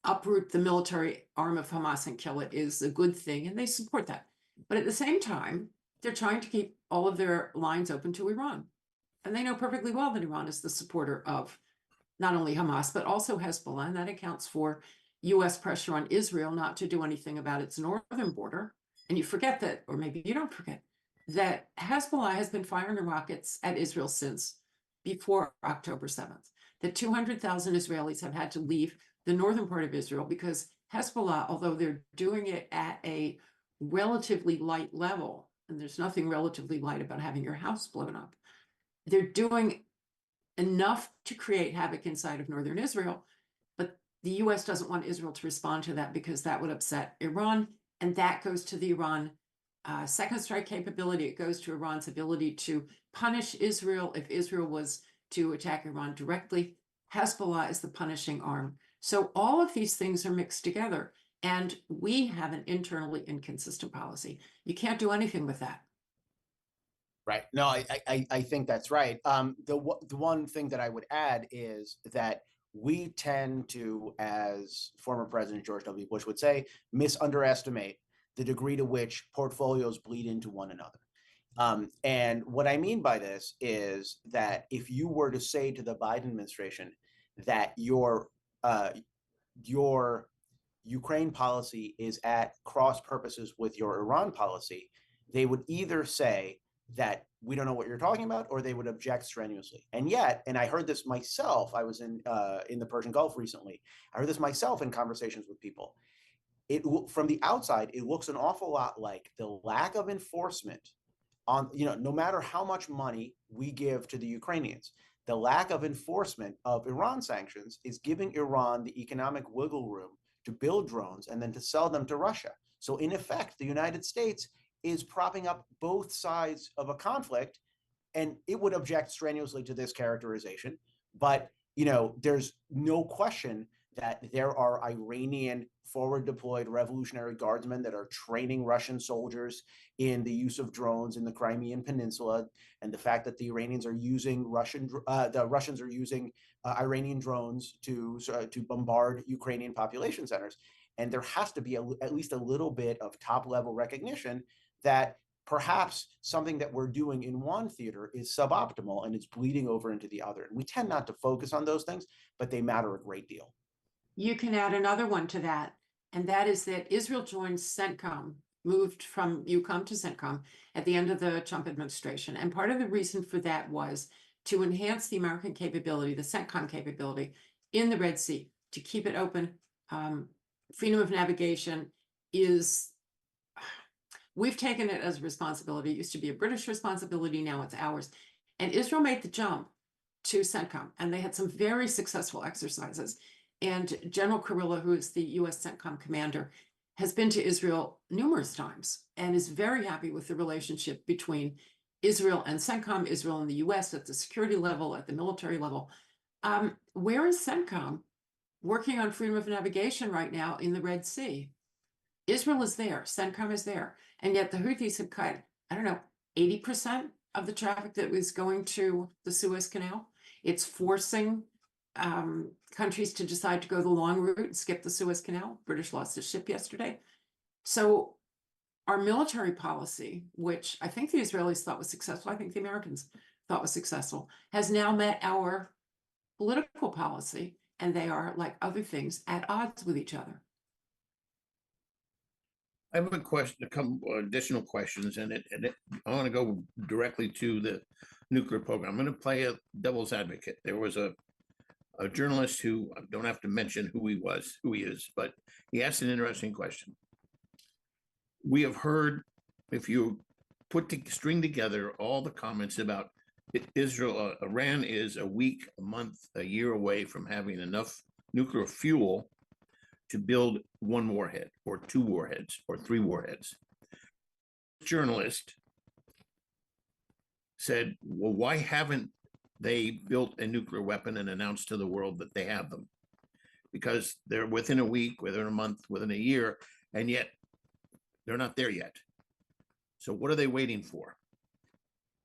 uproot the military arm of Hamas and kill it is a good thing, and they support that. But at the same time, they're trying to keep all of their lines open to Iran. And they know perfectly well that Iran is the supporter of not only Hamas, but also Hezbollah, and that accounts for US pressure on Israel not to do anything about its northern border. And you forget that, or maybe you don't forget, that Hezbollah has been firing rockets at Israel since before October 7th. That 200,000 Israelis have had to leave the northern part of Israel because Hezbollah, although they're doing it at a relatively light level, and there's nothing relatively light about having your house blown up, they're doing enough to create havoc inside of northern Israel. But the US doesn't want Israel to respond to that because that would upset Iran. And that goes to the Iran second strike capability. It goes to Iran's ability to punish Israel if Israel was to attack Iran directly. Hezbollah is the punishing arm. So all of these things are mixed together. And we have an internally inconsistent policy. You can't do anything with that. Right. No, I think that's right. The one thing that I would add is that we tend to, as former President George W. Bush would say, misunderestimate the degree to which portfolios bleed into one another. And what I mean by this is that if you were to say to the Biden administration that your Ukraine policy is at cross purposes with your Iran policy, they would either say that we don't know what you're talking about, or they would object strenuously. And yet, and I heard this myself, I was in the Persian Gulf recently, I heard this myself in conversations with people. From the outside, it looks an awful lot like the lack of enforcement on, no matter how much money we give to the Ukrainians, the lack of enforcement of Iran sanctions is giving Iran the economic wiggle room to build drones and then to sell them to Russia. So in effect, the United States is propping up both sides of a conflict, and it would object strenuously to this characterization. But, there's no question that there are Iranian forward deployed Revolutionary Guardsmen that are training Russian soldiers in the use of drones in the Crimean Peninsula, and the fact that the Iranians are using the Russians are using Iranian drones to bombard Ukrainian population centers. And there has to be at least a little bit of top level recognition that perhaps something that we're doing in one theater is suboptimal and it's bleeding over into the other. And we tend not to focus on those things, but they matter a great deal. You can add another one to that, and that is that Israel joined CENTCOM, moved from EUCOM to CENTCOM at the end of the Trump administration. And part of the reason for that was to enhance the American capability, the CENTCOM capability, in the Red Sea to keep it open. Freedom of navigation is, we've taken it as a responsibility. It used to be a British responsibility, now it's ours. And Israel made the jump to CENTCOM, and they had some very successful exercises. And General Kurilla, who is the US CENTCOM commander, has been to Israel numerous times and is very happy with the relationship between Israel and CENTCOM, Israel and the US at the security level, at the military level. Where is CENTCOM working on freedom of navigation right now in the Red Sea? Israel is there, CENTCOM is there, and yet the Houthis have cut, I don't know, 80% of the traffic that was going to the Suez Canal. It's forcing countries to decide to go the long route and skip the Suez Canal. British lost a ship yesterday. So our military policy, which I think the Israelis thought was successful, I think the Americans thought was successful, has now met our political policy, and they are, like other things, at odds with each other. I have a question, a couple additional questions, and I want to go directly to the nuclear program. I'm going to play a devil's advocate. There was a journalist who, I don't have to mention who he is, but he asked an interesting question. We have heard, if you string together all the comments about Israel, Iran is a week, a month, a year away from having enough nuclear fuel to build one warhead or two warheads or three warheads. Journalist said, well, why haven't they built a nuclear weapon and announced to the world that they have them? Because they're within a week, within a month, within a year, and yet they're not there yet. So what are they waiting for?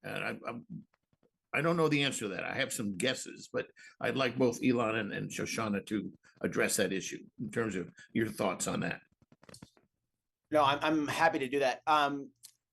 And I don't know the answer to that. I have some guesses, but I'd like both Ilan and Shoshana to address that issue in terms of your thoughts on that. No, I'm happy to do that.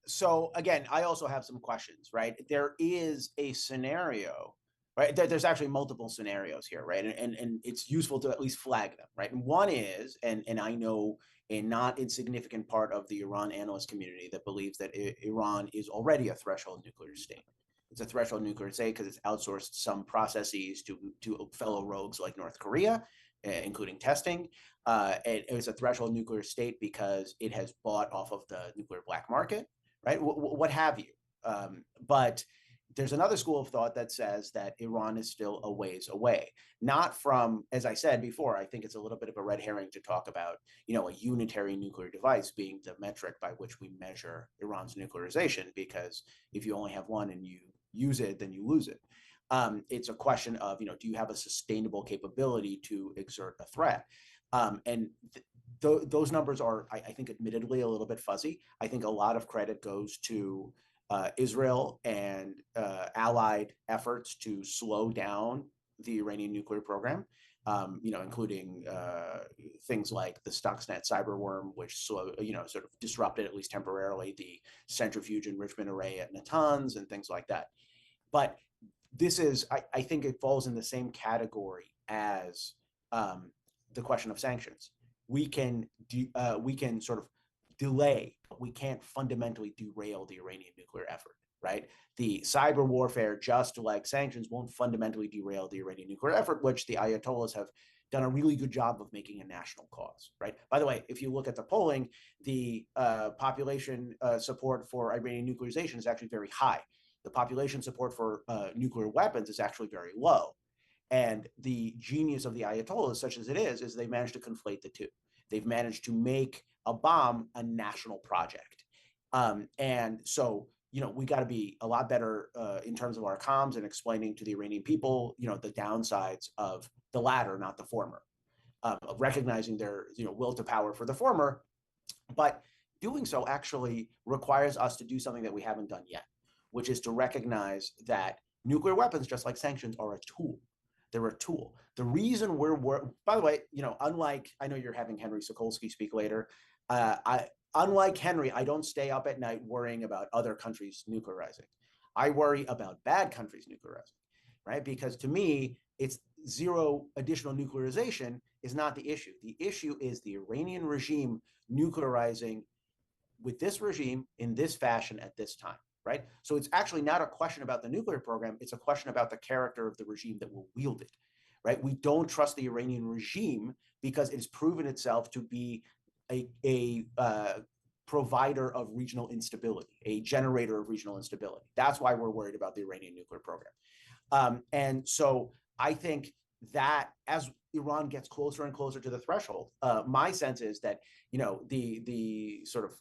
So again, I also have some questions, right? There is a scenario, right? There's actually multiple scenarios here, right? And it's useful to at least flag them, right? And one is, and I know a not insignificant part of the Iran analyst community that believes that Iran is already a threshold nuclear state. It's a threshold nuclear state because it's outsourced some processes to fellow rogues like North Korea, including testing. It's a threshold nuclear state because it has bought off of the nuclear black market, right? What have you. But there's another school of thought that says that Iran is still a ways away. Not from, as I said before, I think it's a little bit of a red herring to talk about, a unitary nuclear device being the metric by which we measure Iran's nuclearization, because if you only have one and you use it, then you lose it. It's a question of, do you have a sustainable capability to exert a threat? Those numbers are, I think, admittedly a little bit fuzzy. I think a lot of credit goes to Israel and allied efforts to slow down the Iranian nuclear program, including things like the Stuxnet cyberworm, which sort of disrupted, at least temporarily, the centrifuge enrichment array at Natanz and things like that. But this is, I think it falls in the same category as the question of sanctions. We can sort of delay, but we can't fundamentally derail the Iranian nuclear effort, right? The cyber warfare, just like sanctions, won't fundamentally derail the Iranian nuclear effort, which the Ayatollahs have done a really good job of making a national cause, right? By the way, if you look at the polling, the population support for Iranian nuclearization is actually very high. The population support for nuclear weapons is actually very low. And the genius of the Ayatollahs, such as it is they managed to conflate the two. They've managed to make a bomb a national project. And so, we got to be a lot better in terms of our comms and explaining to the Iranian people, the downsides of the latter, not the former, of recognizing their, will to power for the former. But doing so actually requires us to do something that we haven't done yet, which is to recognize that nuclear weapons, just like sanctions, are a tool. They're a tool. The reason by the way, unlike, I know you're having Henry Sokolsky speak later. Unlike Henry, I don't stay up at night worrying about other countries nuclearizing. I worry about bad countries nuclearizing, right? Because to me, it's zero additional nuclearization is not the issue. The issue is the Iranian regime nuclearizing with this regime in this fashion at this time. Right? So it's actually not a question about the nuclear program. It's a question about the character of the regime that will wield it. right? We don't trust the Iranian regime because it's proven itself to be a provider of regional instability, a generator of regional instability. That's why we're worried about the Iranian nuclear program. And so I think that as Iran gets closer and closer to the threshold, my sense is that, the sort of,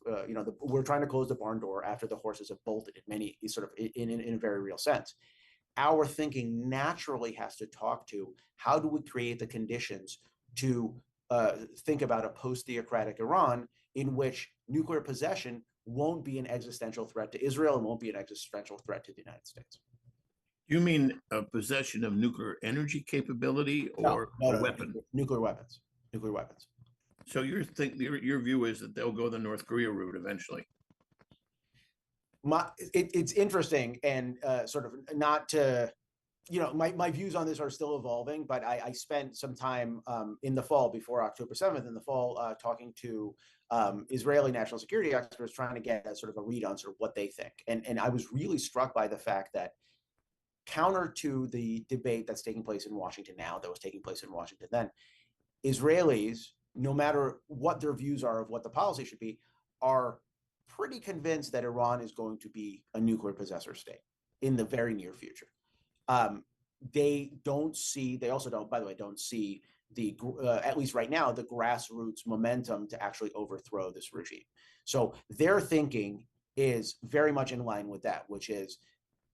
we're trying to close the barn door after the horses have bolted in a very real sense. Our thinking naturally has to talk to how do we create the conditions to think about a post-theocratic Iran in which nuclear possession won't be an existential threat to Israel and won't be an existential threat to the United States. You mean a possession of nuclear energy capability or a weapon? Nuclear weapons. Nuclear weapons. So your view is that they'll go the North Korea route eventually? It's interesting, and sort of not to, my views on this are still evolving, but I spent some time in the fall, before October 7th, in the fall, talking to Israeli national security experts, trying to get a sort of a read on sort of what they think. And I was really struck by the fact that, counter to the debate that's taking place in Washington now, that was taking place in Washington then, Israelis, no matter what their views are of what the policy should be, are pretty convinced that Iran is going to be a nuclear possessor state in the very near future. They also don't, by the way, don't see at least right now, the grassroots momentum to actually overthrow this regime. So their thinking is very much in line with that, which is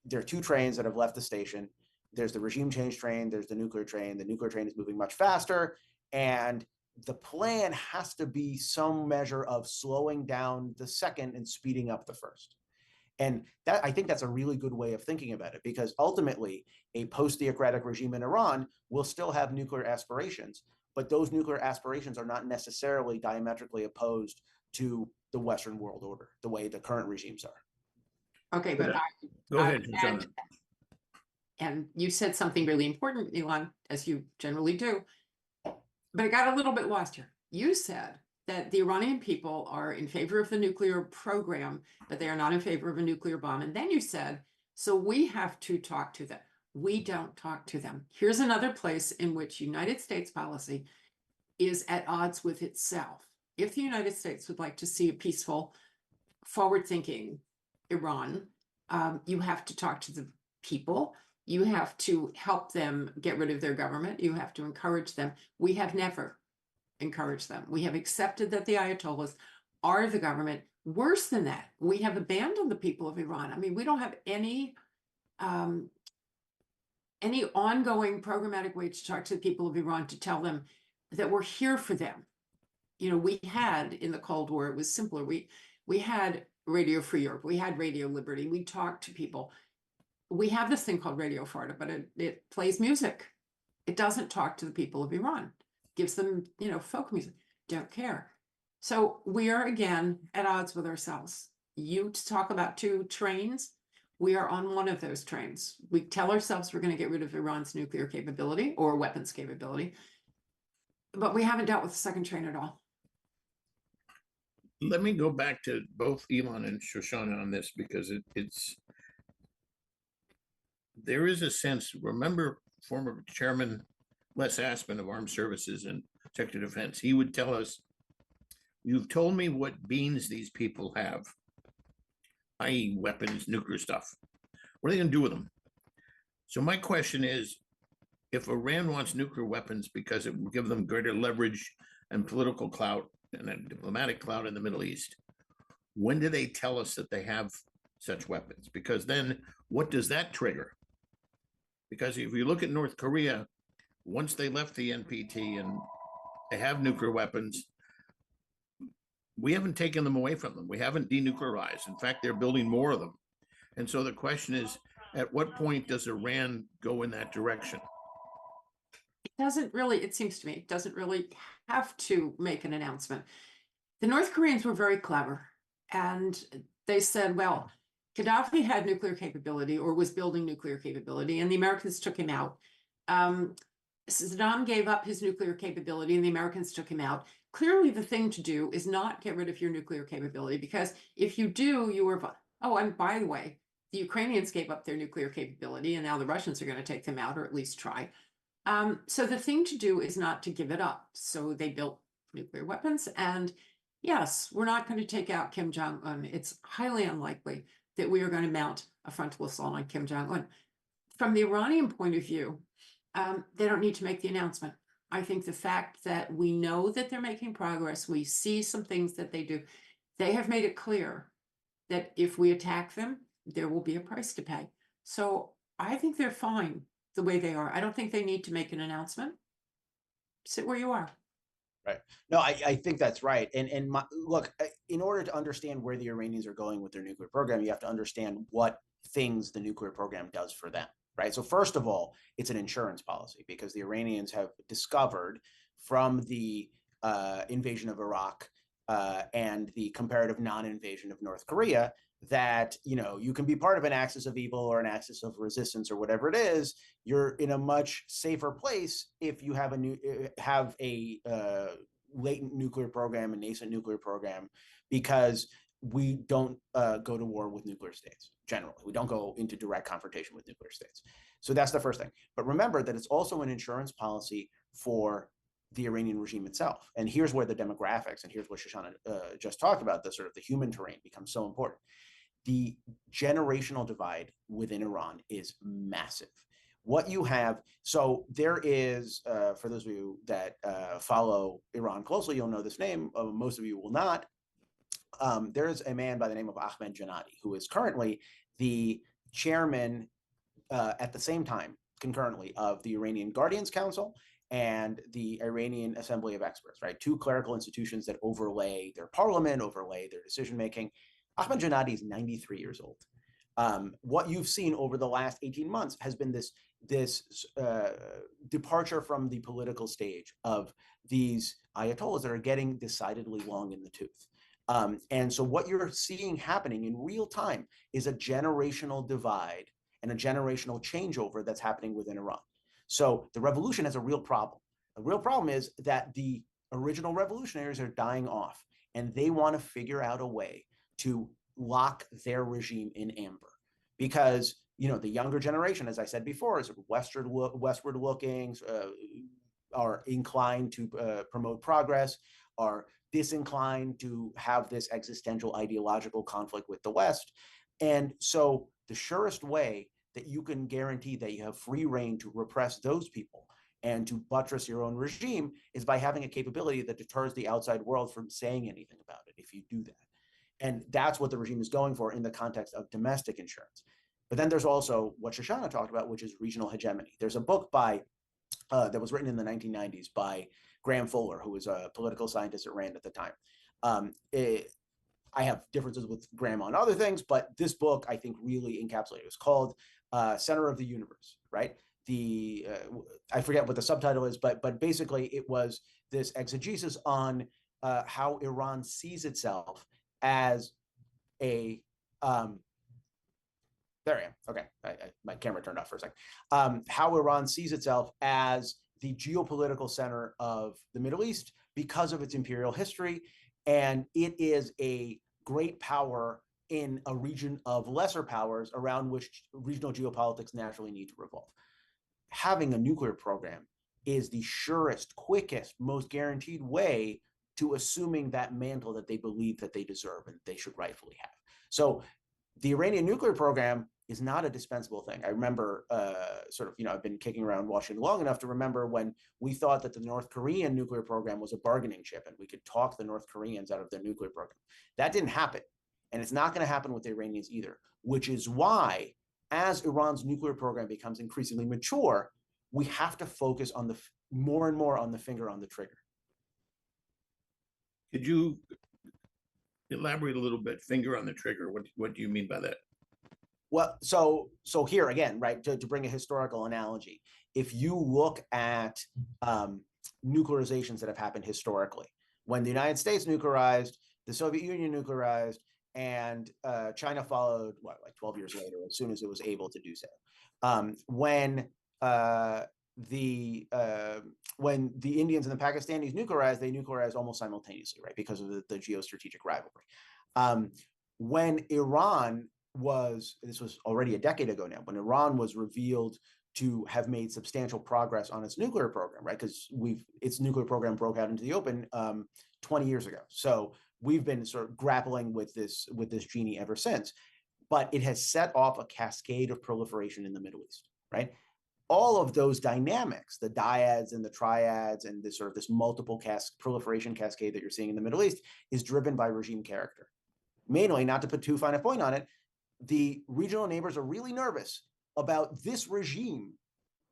there are two trains that have left the station. There's the regime change train, there's the nuclear train. The nuclear train is moving much faster, and the plan has to be some measure of slowing down the second and speeding up the first. And that, I think that's a really good way of thinking about it, because ultimately a post-theocratic regime in Iran will still have nuclear aspirations, but those nuclear aspirations are not necessarily diametrically opposed to the Western world order, the way the current regimes are. Okay, but go ahead, Shoshana. And you said something really important, Ilan, as you generally do, but I got a little bit lost here. You said that the Iranian people are in favor of the nuclear program, but they are not in favor of a nuclear bomb. And then you said, so we have to talk to them. We don't talk to them. Here's another place in which United States policy is at odds with itself. If the United States would like to see a peaceful, forward-thinking Iran, you have to talk to the people. You have to help them get rid of their government. You have to encourage them. We have never encouraged them. We have accepted that the Ayatollahs are the government. Worse than that, we have abandoned the people of Iran. I mean, we don't have any ongoing programmatic way to talk to the people of Iran to tell them that we're here for them. We had in the Cold War, it was simpler. We had Radio Free Europe. We had Radio Liberty. We talked to people. We have this thing called Radio Farda, but it plays music. It doesn't talk to the people of Iran. Gives them, folk music. Don't care. So we are again at odds with ourselves. You talk about two trains. We are on one of those trains. We tell ourselves we're going to get rid of Iran's nuclear capability or weapons capability, but we haven't dealt with the second train at all. Let me go back to both Ilan and Shoshana on this, because there is a sense, remember former Chairman Les Aspin of Armed Services and Secretary of Defense, he would tell us, you've told me what beans these people have, i.e. weapons, nuclear stuff. What are they going to do with them? So my question is, if Iran wants nuclear weapons because it will give them greater leverage and political clout and a diplomatic clout in the Middle East, when do they tell us that they have such weapons? Because then what does that trigger? Because if you look at North Korea, once they left the NPT and they have nuclear weapons, we haven't taken them away from them. We haven't denuclearized. In fact, they're building more of them. And so the question is, at what point does Iran go in that direction? It seems to me, it doesn't really have to make an announcement. The North Koreans were very clever, and they said, well, Gaddafi had nuclear capability or was building nuclear capability, and the Americans took him out. Saddam gave up his nuclear capability, and the Americans took him out. Clearly, the thing to do is not get rid of your nuclear capability, because if you do, and by the way, the Ukrainians gave up their nuclear capability, and now the Russians are going to take them out, or at least try. So the thing to do is not to give it up. So they built nuclear weapons, and yes, we're not going to take out Kim Jong-un. It's highly unlikely that we are going to mount a frontal assault on Kim Jong-un. From the Iranian point of view, they don't need to make the announcement. I think the fact that we know that they're making progress, we see some things that they do, they have made it clear that if we attack them, there will be a price to pay. So I think they're fine the way they are. I don't think they need to make an announcement. Sit where you are. Right. No, I think that's right. And look, in order to understand where the Iranians are going with their nuclear program, you have to understand what things the nuclear program does for them. Right. So first of all, it's an insurance policy because the Iranians have discovered from the invasion of Iraq and the comparative non-invasion of North Korea that, you know, you can be part of an axis of evil or an axis of resistance or whatever it is. You're in a much safer place if you have a latent nuclear program, a nascent nuclear program, because we don't go to war with nuclear states. Generally, we don't go into direct confrontation with nuclear states. So that's the first thing. But remember that it's also an insurance policy for the Iranian regime itself. And here's where the demographics, and here's what Shoshana just talked about, the sort of the human terrain becomes so important. The generational divide within Iran is massive. What you have, so there is, for those of you that follow Iran closely, you'll know this name. Most of you will not. There's a man by the name of Ahmed Janadi, who is currently the chairman at the same time, concurrently, of the Iranian Guardians Council and the Iranian Assembly of Experts, right? Two clerical institutions that overlay their parliament, overlay their decision-making. Ahmed Janadi is 93 years old. What you've seen over the last 18 months has been this departure from the political stage of these ayatollahs that are getting decidedly long in the tooth. And so what you're seeing happening in real time is a generational divide and a generational changeover that's happening within Iran. So the revolution has a real problem. The real problem is that the original revolutionaries are dying off, and they want to figure out a way to lock their regime in amber, because, you know, the younger generation, as I said before, is westward looking, are inclined to promote progress, are disinclined to have this existential ideological conflict with the West. And so the surest way that you can guarantee that you have free reign to repress those people and to buttress your own regime is by having a capability that deters the outside world from saying anything about it if you do that. And that's what the regime is going for in the context of domestic insurance. But then there's also what Shoshana talked about, which is regional hegemony. There's a book by that was written in the 1990s by Graham Fuller, who was a political scientist at Rand at the time. I have differences with Graham on other things, but this book, I think, really encapsulated. It was called Center of the Universe, right? I forget what the subtitle is, but basically it was this exegesis on how Iran sees itself as a there I am. Okay, my camera turned off for a second. How Iran sees itself as the geopolitical center of the Middle East because of its imperial history, and it is a great power in a region of lesser powers around which regional geopolitics naturally need to revolve. Having a nuclear program is the surest, quickest, most guaranteed way to assuming that mantle that they believe that they deserve and they should rightfully have. So the Iranian nuclear program is not a dispensable thing. I remember I've been kicking around Washington long enough to remember when we thought that the North Korean nuclear program was a bargaining chip and we could talk the North Koreans out of their nuclear program. That didn't happen. And it's not going to happen with the Iranians either, which is why as Iran's nuclear program becomes increasingly mature, we have to focus on the more and more on the finger on the trigger. Could you elaborate a little bit? Finger on the trigger. What do you mean by that? Well, so here again, right, to bring a historical analogy, if you look at nuclearizations that have happened historically, when the United States nuclearized, the Soviet Union nuclearized, and China followed, like 12 years later, as soon as it was able to do so. When the Indians and the Pakistanis nuclearized, they nuclearized almost simultaneously, right, because of the geostrategic rivalry. When Iran this was already a decade ago now, when Iran was revealed to have made substantial progress on its nuclear program, right? Because its nuclear program broke out into the open 20 years ago. So we've been sort of grappling with this genie ever since. But it has set off a cascade of proliferation in the Middle East, right? All of those dynamics, the dyads and the triads, and this multiple proliferation cascade that you're seeing in the Middle East, is driven by regime character. Mainly, not to put too fine a point on it, the regional neighbors are really nervous about this regime,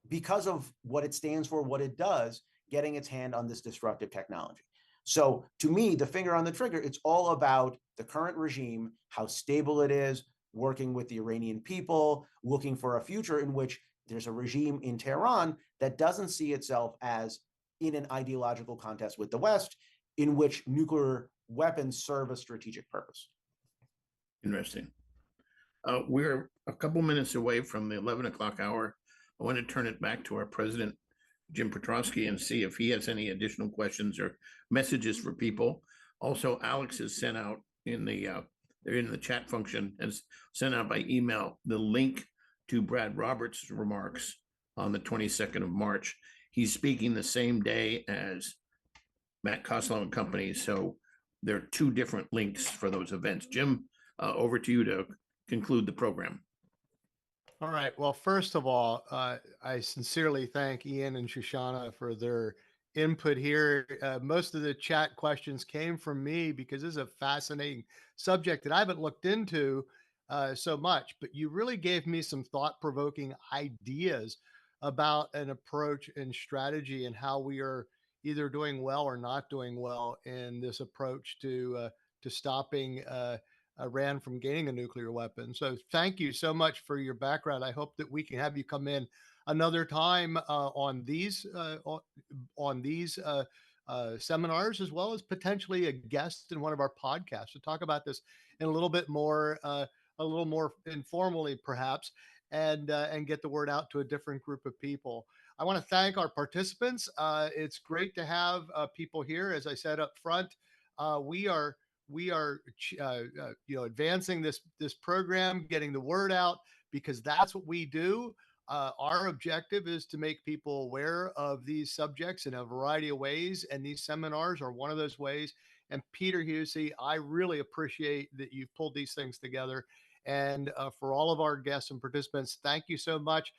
because of what it stands for, what it does, getting its hand on this destructive technology. So to me, the finger on the trigger, it's all about the current regime, how stable it is, working with the Iranian people, looking for a future in which there's a regime in Tehran that doesn't see itself as in an ideological contest with the West, in which nuclear weapons serve a strategic purpose. Interesting. We're a couple minutes away from the 11 o'clock hour. I want to turn it back to our president, Jim Petrosky, and see if he has any additional questions or messages for people. Also, Alex has sent out they're in the chat function, and sent out by email the link to Brad Roberts' remarks on the 22nd of March. He's speaking the same day as Matt Koslow and company. So there are two different links for those events. Jim, over to you to conclude the program. All right. Well, first of all, I sincerely thank Ian and Shoshana for their input here. Most of the chat questions came from me because this is a fascinating subject that I haven't looked into so much, but you really gave me some thought-provoking ideas about an approach and strategy and how we are either doing well or not doing well in this approach to stopping Iran from gaining a nuclear weapon. So thank you so much for your background. I hope that we can have you come in another time on these seminars, as well as potentially a guest in one of our podcasts to talk about this in a little more informally, perhaps, and get the word out to a different group of people. I want to thank our participants. It's great to have people here. As I said up front, we are advancing this program, getting the word out, because that's what we do. Our objective is to make people aware of these subjects in a variety of ways, and these seminars are one of those ways. And Peter Huessy, I really appreciate that you've pulled these things together. And for all of our guests and participants, thank you so much.